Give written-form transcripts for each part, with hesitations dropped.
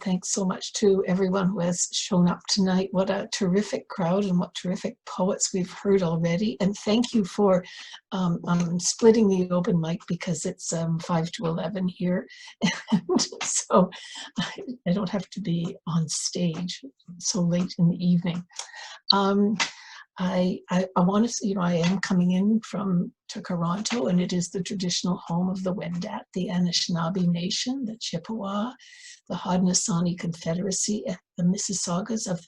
thanks so much to everyone who has shown up tonight. What a terrific crowd and what terrific poets we've heard already. And thank you for splitting the open mic, because it's 5 to 11 here. And so I don't have to be on stage so late in the evening. I want to, I am coming in to Toronto, and it is the traditional home of the Wendat, the Anishinaabe Nation, the Chippewa, the Haudenosaunee Confederacy, and the Mississaugas of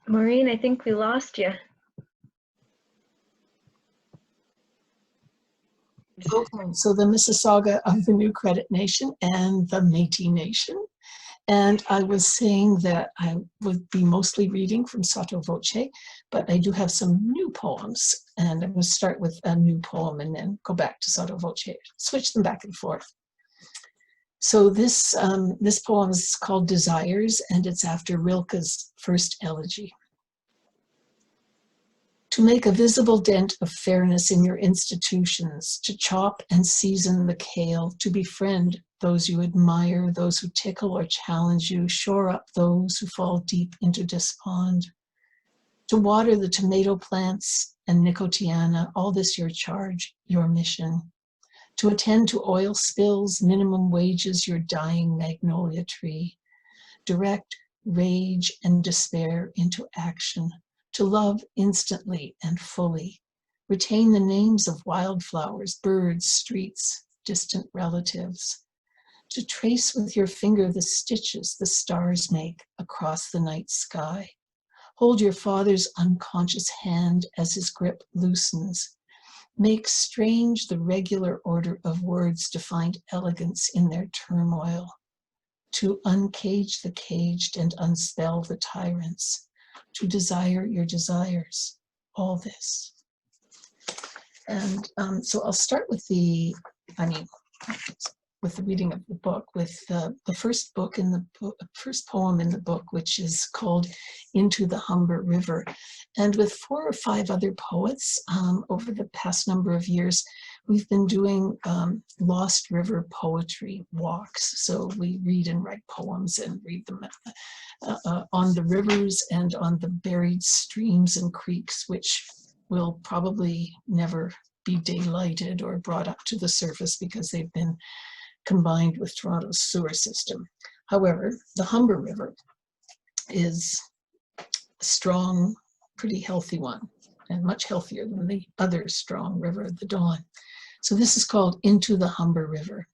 Maureen, I think we lost you. Okay, so the Mississauga of the New Credit Nation and the Métis Nation. And I was saying that I would be mostly reading from Sotto Voce, but I do have some new poems. And I'm going to start with a new poem and then go back to Sotto Voce, switch them back and forth. So this poem is called Desires, and it's after Rilke's first elegy. To make a visible dent of fairness in your institutions, to chop and season the kale, to befriend those you admire, those who tickle or challenge you, shore up those who fall deep into despond. To water the tomato plants and nicotiana, all this your charge, your mission. To attend to oil spills, minimum wages, your dying magnolia tree. Direct rage and despair into action. To love instantly and fully. Retain the names of wildflowers, birds, streets, distant relatives. To trace with your finger the stitches the stars make across the night sky. Hold your father's unconscious hand as his grip loosens. Make strange the regular order of words to find elegance in their turmoil. To uncage the caged and unspell the tyrants. To desire your desires, all this. And so I'll start with the reading of the book, with the first poem in the book, which is called Into the Humber River. And with 4 or 5 other poets over the past number of years, we've been doing Lost River poetry walks. So we read and write poems and read them on the rivers and on the buried streams and creeks, which will probably never be daylighted or brought up to the surface because they've been combined with Toronto's sewer system. However, the Humber River is a strong, pretty healthy one, and much healthier than the other strong river, the Don. So this is called Into the Humber River.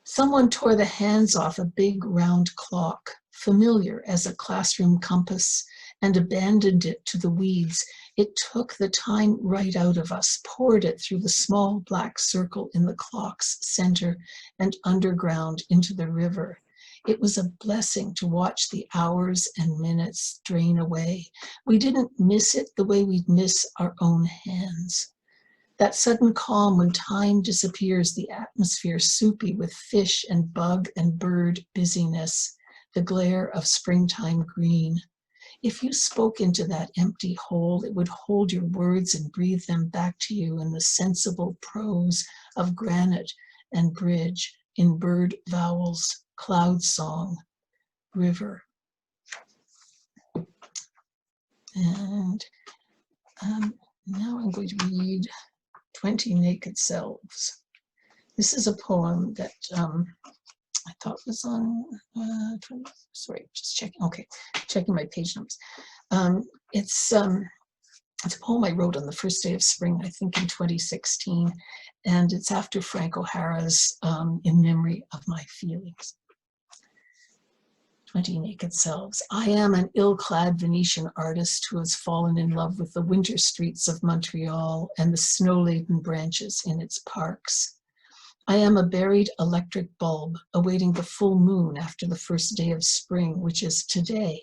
Someone tore the hands off a big round clock, familiar as a classroom compass, and abandoned it to the weeds. It took the time right out of us, poured it through the small black circle in the clock's center and underground into the river. It was a blessing to watch the hours and minutes drain away. We didn't miss it the way we'd miss our own hands. That sudden calm when time disappears, the atmosphere soupy with fish and bug and bird busyness, the glare of springtime green. If you spoke into that empty hole, it would hold your words and breathe them back to you in the sensible prose of granite and bridge, in bird vowels, cloud song, river. And now I'm going to read 20 Naked Selves. This is a poem that I thought was on, sorry, just checking, okay, checking my page numbers. It's a poem I wrote on the first day of spring, I think in 2016, and it's after Frank O'Hara's In Memory of My Feelings. 20 Naked Selves. I am an ill-clad Venetian artist who has fallen in love with the winter streets of Montreal and the snow-laden branches in its parks. I am a buried electric bulb awaiting the full moon after the first day of spring, which is today.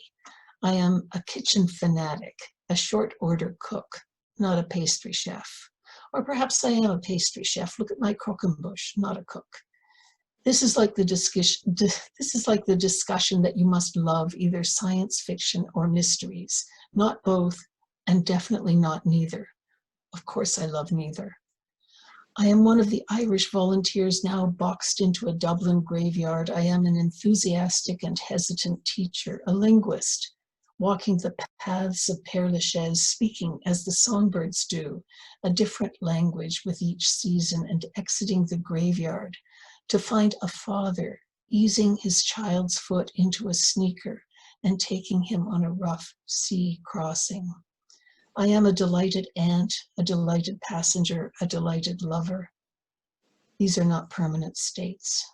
I am a kitchen fanatic, a short order cook, not a pastry chef. Or perhaps I am a pastry chef. Look at my croquembouche, not a cook. This is like the discussion that you must love either science fiction or mysteries, not both, and definitely not neither. Of course I love neither. I am one of the Irish volunteers now boxed into a Dublin graveyard. I am an enthusiastic and hesitant teacher, a linguist, walking the paths of Père Lachaise, speaking as the songbirds do, a different language with each season, and exiting the graveyard to find a father easing his child's foot into a sneaker and taking him on a rough sea crossing. I am a delighted aunt, a delighted passenger, a delighted lover. These are not permanent states.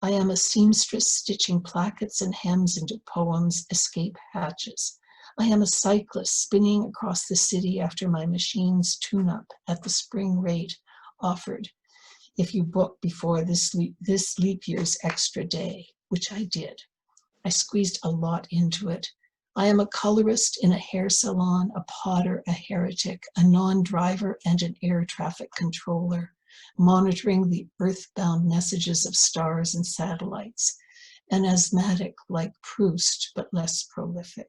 I am a seamstress stitching plackets and hems into poems, escape hatches. I am a cyclist spinning across the city after my machine's tune-up at the spring rate offered if you book before this leap year's extra day, which I did. I squeezed a lot into it. I am a colorist in a hair salon, a potter, a heretic, a non-driver, and an air traffic controller, monitoring the earthbound messages of stars and satellites, an asthmatic like Proust, but less prolific.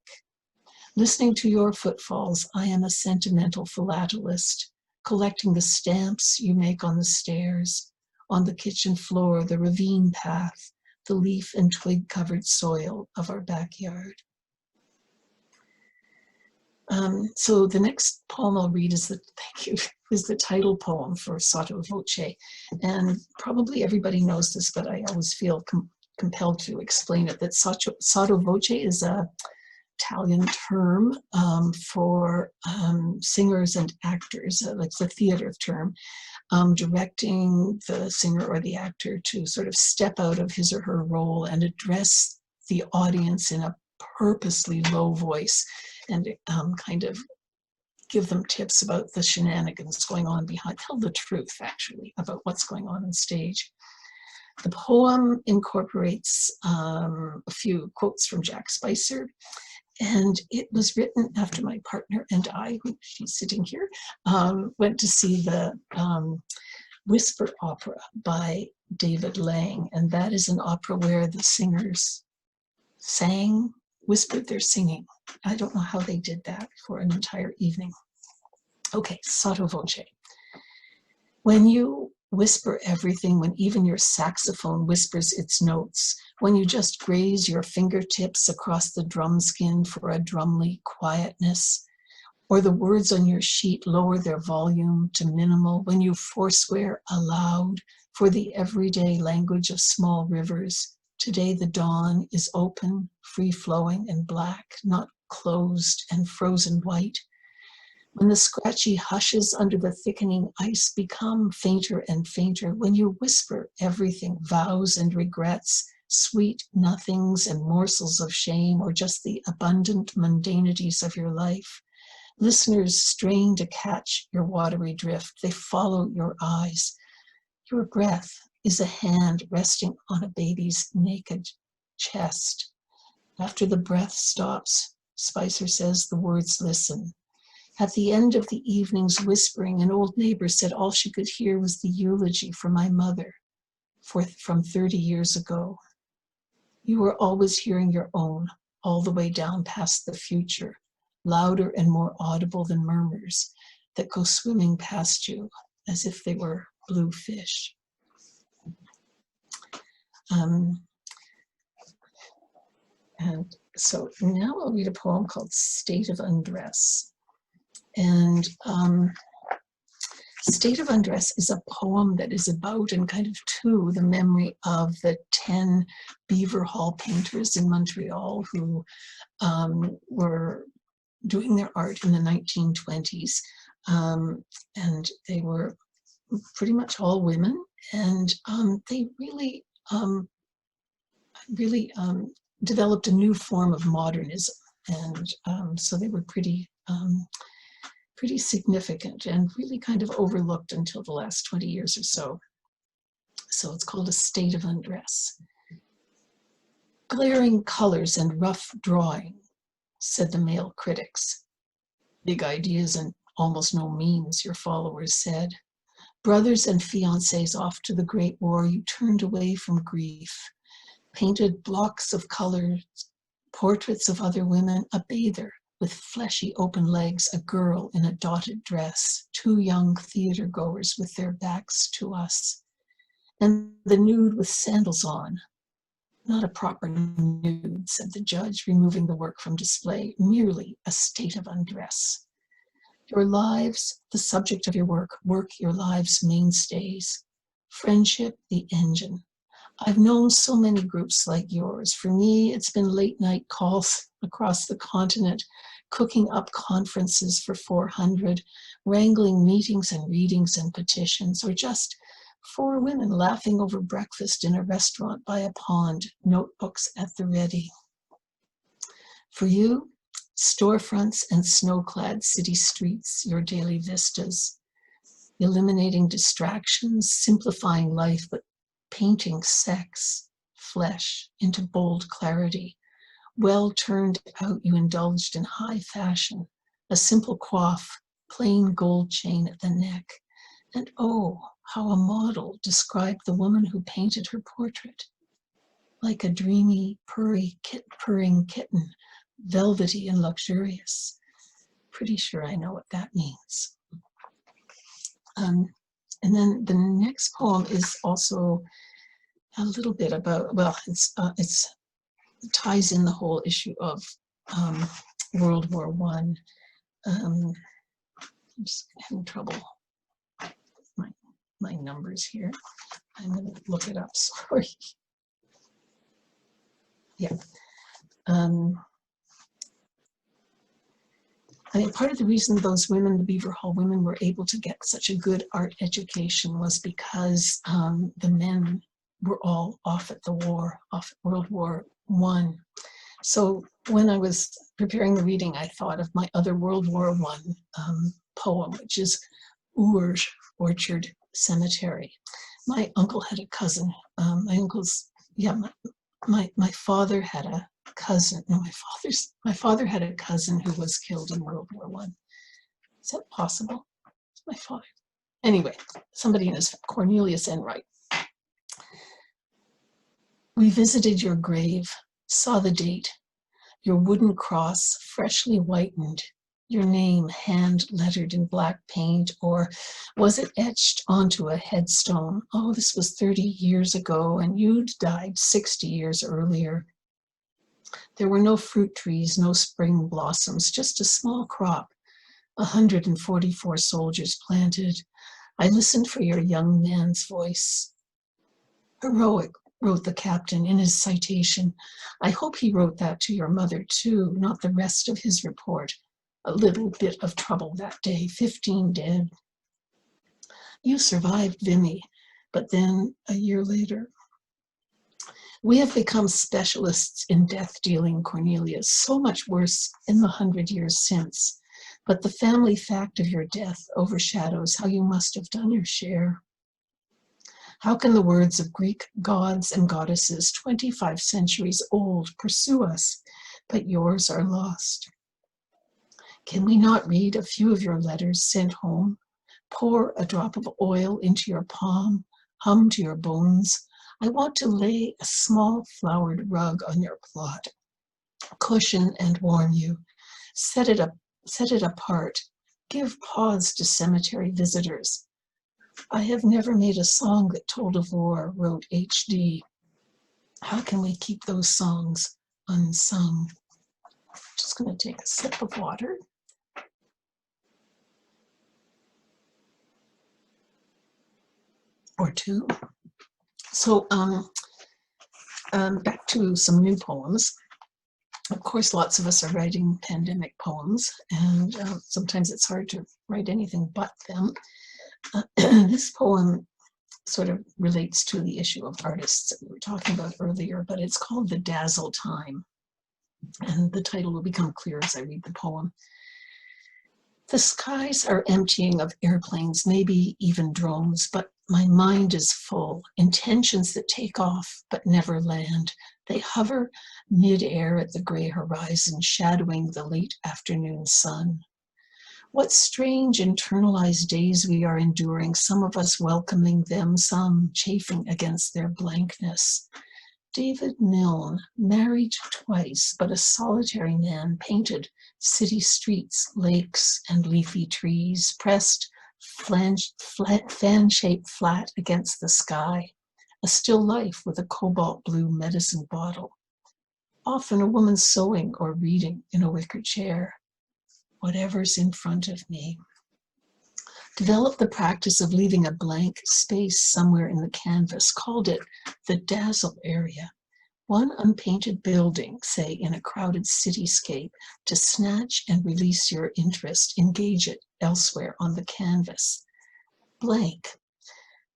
Listening to your footfalls, I am a sentimental philatelist, collecting the stamps you make on the stairs, on the kitchen floor, the ravine path, the leaf and twig-covered soil of our backyard. So the next poem I'll read is the title poem for Sotto Voce. And probably everybody knows this, but I always feel compelled to explain it, that Sotto Voce is a Italian term for singers and actors, like the theater term, directing the singer or the actor to sort of step out of his or her role and address the audience in a purposely low voice and kind of give them tips about the shenanigans going on behind, tell the truth actually about what's going on stage. The poem incorporates a few quotes from Jack Spicer, and it was written after my partner and I, she's sitting here, went to see the Whisper opera by David Lang, and that is an opera where the singers whispered their singing. I don't know how they did that for an entire evening. Okay, Sotto Voce. When you whisper everything, when even your saxophone whispers its notes, when you just graze your fingertips across the drum skin for a drumly quietness, or the words on your sheet lower their volume to minimal, when you forswear aloud for the everyday language of small rivers. Today the dawn is open, free-flowing and black, not closed and frozen white. When the scratchy hushes under the thickening ice become fainter and fainter, when you whisper everything, vows and regrets, sweet nothings and morsels of shame, or just the abundant mundanities of your life, listeners strain to catch your watery drift. They follow your eyes. Your breath is a hand resting on a baby's naked chest. After the breath stops, Spicer says, the words listen. At the end of the evening's whispering, an old neighbor said all she could hear was the eulogy for my mother from 30 years ago. You were always hearing your own, all the way down past the future, louder and more audible than murmurs that go swimming past you as if they were blue fish. And so now I'll read a poem called State of Undress. And State of Undress is a poem that is about and kind of to the memory of the 10 Beaver Hall painters in Montreal who were doing their art in the 1920s. And they were pretty much all women, and they really developed a new form of modernism. And so they were pretty significant and really kind of overlooked until the last 20 years or so. So it's called A State of Undress. Glaring colors and rough drawing, said the male critics. Big ideas and almost no means, your followers said. Brothers and fiancés off to the Great War, you turned away from grief. Painted blocks of colors, portraits of other women, a bather, with fleshy open legs, a girl in a dotted dress, two young theater goers with their backs to us, and the nude with sandals on. Not a proper nude, said the judge, removing the work from display, merely a state of undress. Your lives, the subject of your work your lives' mainstays. Friendship, the engine. I've known so many groups like yours. For me, it's been late night calls across the continent, cooking up conferences for 400, wrangling meetings and readings and petitions, or just 4 women laughing over breakfast in a restaurant by a pond, notebooks at the ready. For you, storefronts and snow-clad city streets, your daily vistas, eliminating distractions, simplifying life, but painting sex, flesh, into bold clarity. Well turned out, you indulged in high fashion, a simple coif, plain gold chain at the neck. And oh, how a model described the woman who painted her portrait. Like a dreamy, purring kitten, velvety and luxurious. Pretty sure I know what that means. And then the next poem is also a little bit about, well, it ties in the whole issue of World War I. I'm just having trouble with my numbers here. I'm going to look it up, sorry. Yeah. I mean, part of the reason those women, the Beaver Hall women, were able to get such a good art education was because the men were all off at the war, off at World War I. So when I was preparing the reading, I thought of my other World War I poem, which is Urge, Orchard Cemetery. My uncle had a cousin. My father had a cousin. No, my father had a cousin who was killed in World War I. Is that possible? It's my father. Anyway, somebody in his Cornelius Enright. We visited your grave, saw the date, your wooden cross freshly whitened, your name hand lettered in black paint, or was it etched onto a headstone? Oh, this was 30 years ago, and you'd died 60 years earlier. There were no fruit trees, no spring blossoms, just a small crop, 144 soldiers planted. I listened for your young man's voice. Heroic, wrote the captain in his citation. I hope he wrote that to your mother too, not the rest of his report. A little bit of trouble that day, 15 dead. You survived, Vimy, but then a year later. We have become specialists in death dealing, Cornelius, so much worse in the 100 years since. But the family fact of your death overshadows how you must have done your share. How can the words of Greek gods and goddesses, 25 centuries old, pursue us, but yours are lost? Can we not read a few of your letters sent home? Pour a drop of oil into your palm, hum to your bones. I want to lay a small flowered rug on your plot, cushion and warm you. Set it apart. Give pause to cemetery visitors. I have never made a song that told of war, wrote H.D. How can we keep those songs unsung? Just going to take a sip of water. Or two. So back to some new poems. Of course, lots of us are writing pandemic poems, and sometimes it's hard to write anything but them. This poem sort of relates to the issue of artists that we were talking about earlier, but it's called The Dazzle Time, and the title will become clear as I read the poem. The skies are emptying of airplanes, maybe even drones, but my mind is full. Intentions that take off but never land. They hover mid-air at the gray horizon, shadowing the late afternoon sun. What strange internalized days we are enduring, some of us welcoming them, some chafing against their blankness. David Milne, married twice, but a solitary man, painted city streets, lakes, and leafy trees, pressed fan-shaped flat against the sky, a still life with a cobalt blue medicine bottle. Often a woman sewing or reading in a wicker chair. Whatever's in front of me. Developed the practice of leaving a blank space somewhere in the canvas, called it the Dazzle area. One unpainted building, say in a crowded cityscape, to snatch and release your interest, engage it elsewhere on the canvas. Blank.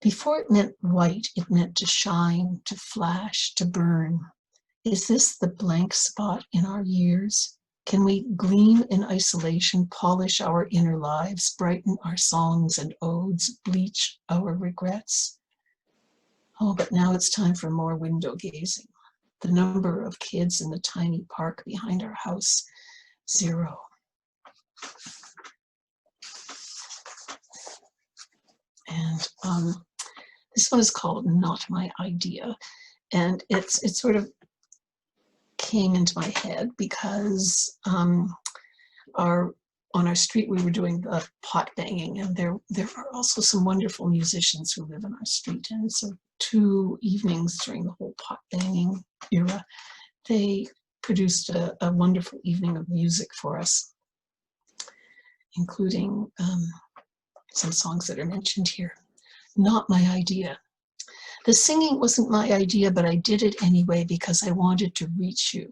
Before it meant white, it meant to shine, to flash, to burn. Is this the blank spot in our years? Can we gleam in isolation, polish our inner lives, brighten our songs and odes, bleach our regrets? Oh, but now it's time for more window gazing. The number of kids in the tiny park behind our house, 0. And this one is called Not My Idea. And it sort of came into my head because on our street we were doing the pot banging, and there are also some wonderful musicians who live in our street. And so 2 evenings during the whole pot banging era, they produced a wonderful evening of music for us, including some songs that are mentioned here. Not my idea. The singing wasn't my idea, but I did it anyway because I wanted to reach you.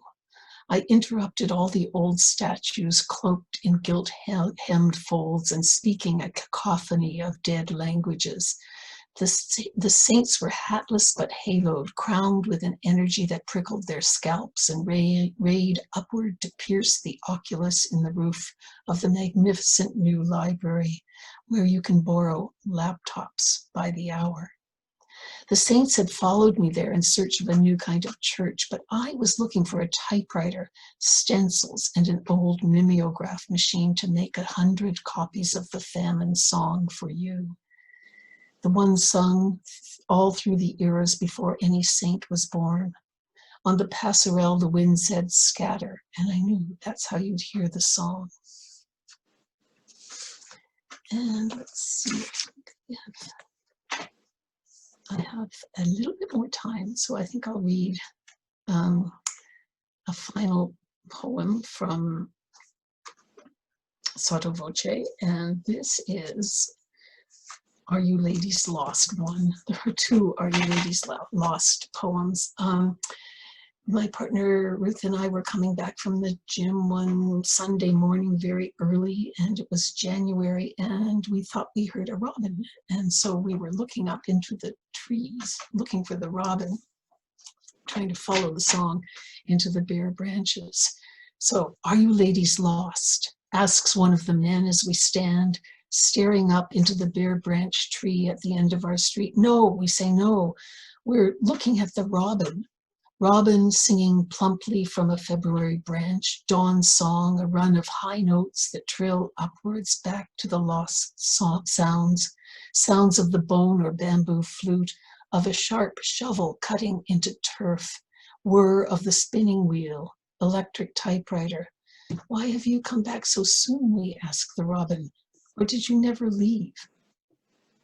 I interrupted all the old statues cloaked in gilt-hemmed folds and speaking a cacophony of dead languages. The saints were hatless but haloed, crowned with an energy that prickled their scalps and rayed upward to pierce the oculus in the roof of the magnificent new library, where you can borrow laptops by the hour. The saints had followed me there in search of a new kind of church, but I was looking for a typewriter, stencils, and an old mimeograph machine to make 100 copies of the famine song for you. The one sung all through the eras before any saint was born. On the passerelle, the wind said, scatter, and I knew that's how you'd hear the song. And let's see if I have a little bit more time, so I think I'll read a final poem from Sotto Voce, and this is Are You Ladies Lost one. There are 2 Are You Ladies Lost poems. My partner Ruth and I were coming back from the gym one Sunday morning very early, and it was January, and we thought we heard a robin. And so we were looking up into the trees, looking for the robin, trying to follow the song into the bare branches. So, are you ladies lost? Asks one of the men as we stand, staring up into the bare branch tree at the end of our street. No, we say no. We're looking at the robin. Robin singing plumply from a February branch, dawn song, a run of high notes that trill upwards back to the lost sounds of the bone or bamboo flute, of a sharp shovel cutting into turf, whir of the spinning wheel, electric typewriter. Why have you come back so soon, we ask the robin, or did you never leave?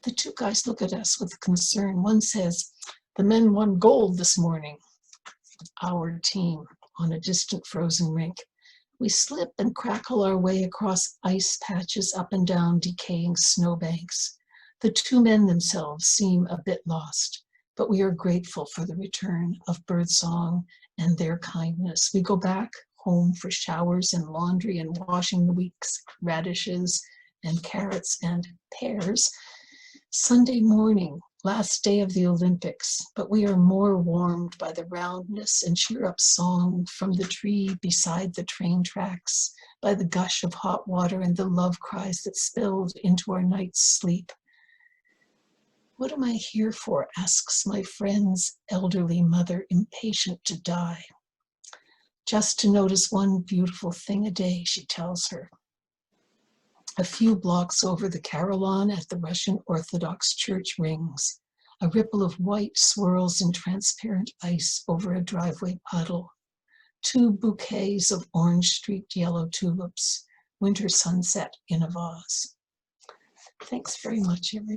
The 2 guys look at us with concern. One says, the men won gold this morning. Our team on a distant frozen rink. We slip and crackle our way across ice patches up and down decaying snowbanks. The 2 men themselves seem a bit lost, but we are grateful for the return of birdsong and their kindness. We go back home for showers and laundry and washing the week's radishes and carrots and pears. Sunday morning, last day of the Olympics, but we are more warmed by the roundness and cheer-up song from the tree beside the train tracks, by the gush of hot water and the love cries that spilled into our night's sleep. What am I here for? Asks my friend's elderly mother, impatient to die. Just to notice one beautiful thing a day, she tells her. A few blocks over, the carillon at the Russian Orthodox Church rings. A ripple of white swirls in transparent ice over a driveway puddle. 2 bouquets of orange-streaked yellow tulips. Winter sunset in a vase. Thanks very much, everybody.